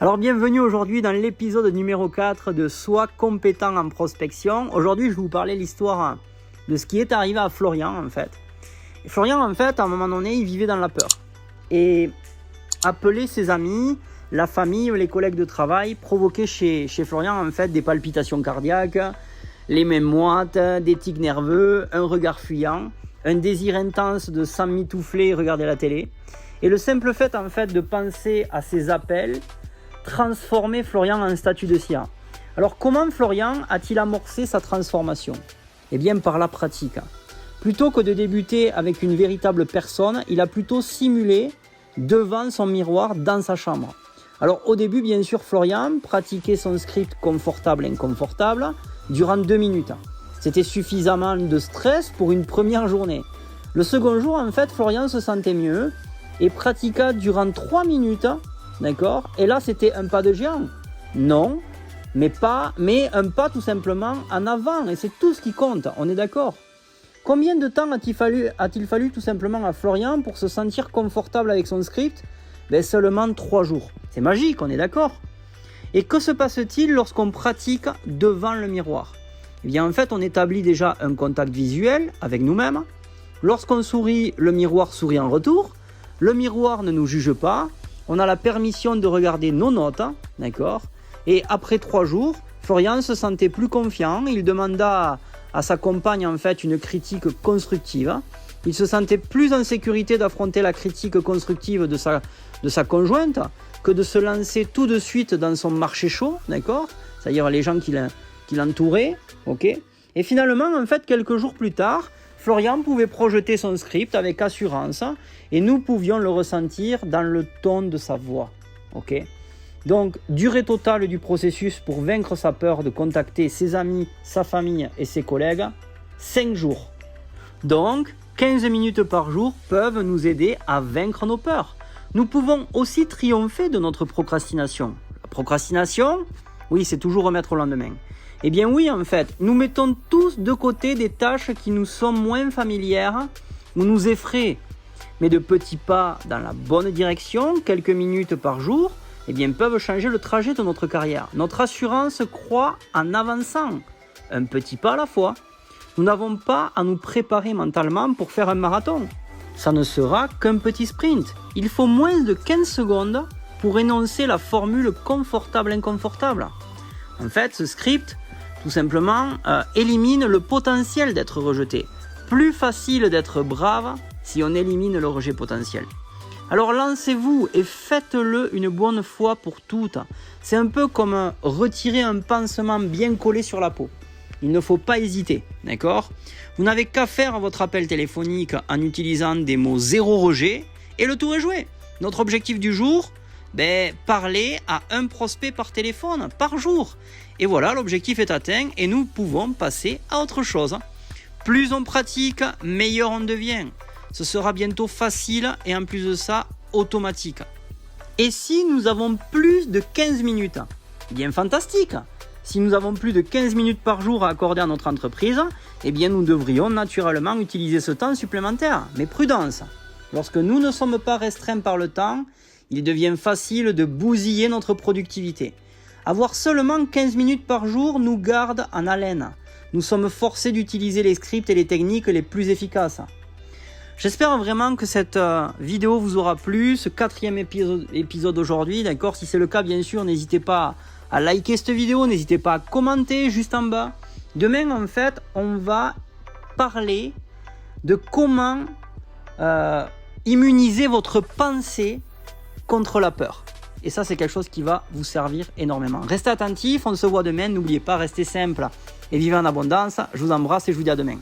Alors bienvenue aujourd'hui dans l'épisode numéro 4 de Sois compétent en prospection. Aujourd'hui je vais vous parler l'histoire de ce qui est arrivé à Florian en fait. Et Florian en fait à un moment donné il vivait dans la peur. Et appeler ses amis, la famille, les collègues de travail provoquait chez Florian en fait des palpitations cardiaques, les mains moites, des tics nerveux, un regard fuyant, un désir intense de s'emmitoufler et regarder la télé. Et le simple fait en fait de penser à ces appels transformer Florian en statue de cire. Alors comment Florian a-t-il amorcé sa transformation? Eh bien par la pratique. Plutôt que de débuter avec une véritable personne, il a plutôt simulé devant son miroir dans sa chambre. Alors au début bien sûr Florian pratiquait son script confortable et inconfortable durant 2 minutes. C'était suffisamment de stress pour une première journée. Le second jour en fait Florian se sentait mieux et pratiqua durant 3 minutes. D'accord? Et là, c'était un pas de géant. Non, mais un pas tout simplement en avant. Et c'est tout ce qui compte, on est d'accord? Combien de temps a-t-il fallu tout simplement à Florian pour se sentir confortable avec son script? Seulement 3 jours. C'est magique, on est d'accord? Et que se passe-t-il lorsqu'on pratique devant le miroir? Eh bien, en fait, on établit déjà un contact visuel avec nous-mêmes. Lorsqu'on sourit, le miroir sourit en retour. Le miroir ne nous juge pas. On a la permission de regarder nos notes, d'accord? Et après 3 jours, Florian se sentait plus confiant. Il demanda à sa compagne en fait une critique constructive. Il se sentait plus en sécurité d'affronter la critique constructive de sa conjointe que de se lancer tout de suite dans son marché chaud, d'accord? C'est-à-dire les gens qui l'entouraient, ok? Et finalement, en fait, quelques jours plus tard, Florian pouvait projeter son script avec assurance et nous pouvions le ressentir dans le ton de sa voix. Okay? Donc, durée totale du processus pour vaincre sa peur de contacter ses amis, sa famille et ses collègues, 5 jours. Donc, 15 minutes par jour peuvent nous aider à vaincre nos peurs. Nous pouvons aussi triompher de notre procrastination. La procrastination, oui, c'est toujours remettre au lendemain. Eh bien oui, en fait, nous mettons tous de côté des tâches qui nous sont moins familières ou nous effraient. Mais de petits pas dans la bonne direction, quelques minutes par jour, eh bien, peuvent changer le trajet de notre carrière. Notre assurance croît en avançant, un petit pas à la fois. Nous n'avons pas à nous préparer mentalement pour faire un marathon. Ça ne sera qu'un petit sprint. Il faut moins de 15 secondes pour énoncer la formule confortable-inconfortable. En fait, ce script, tout simplement, élimine le potentiel d'être rejeté. Plus facile d'être brave si on élimine le rejet potentiel. Alors lancez-vous et faites-le une bonne fois pour toutes. C'est un peu comme retirer un pansement bien collé sur la peau. Il ne faut pas hésiter, d'accord? Vous n'avez qu'à faire votre appel téléphonique en utilisant des mots zéro rejet et le tour est joué. Notre objectif du jour, parler à un prospect par téléphone par jour. Et voilà, l'objectif est atteint et nous pouvons passer à autre chose. Plus on pratique, meilleur on devient. Ce sera bientôt facile et en plus de ça, automatique. Et si nous avons plus de 15 minutes? Bien fantastique! Si nous avons plus de 15 minutes par jour à accorder à notre entreprise, eh bien nous devrions naturellement utiliser ce temps supplémentaire. Mais prudence! Lorsque nous ne sommes pas restreints par le temps, il devient facile de bousiller notre productivité. Avoir seulement 15 minutes par jour nous garde en haleine. Nous sommes forcés d'utiliser les scripts et les techniques les plus efficaces. J'espère vraiment que cette vidéo vous aura plu, ce 4e épisode aujourd'hui, d'accord? Si c'est le cas, bien sûr, n'hésitez pas à liker cette vidéo, n'hésitez pas à commenter juste en bas. Demain, en fait, on va parler de comment immuniser votre pensée contre la peur. Et ça, c'est quelque chose qui va vous servir énormément. Restez attentifs, on se voit demain. N'oubliez pas, restez simple et vivez en abondance. Je vous embrasse et je vous dis à demain.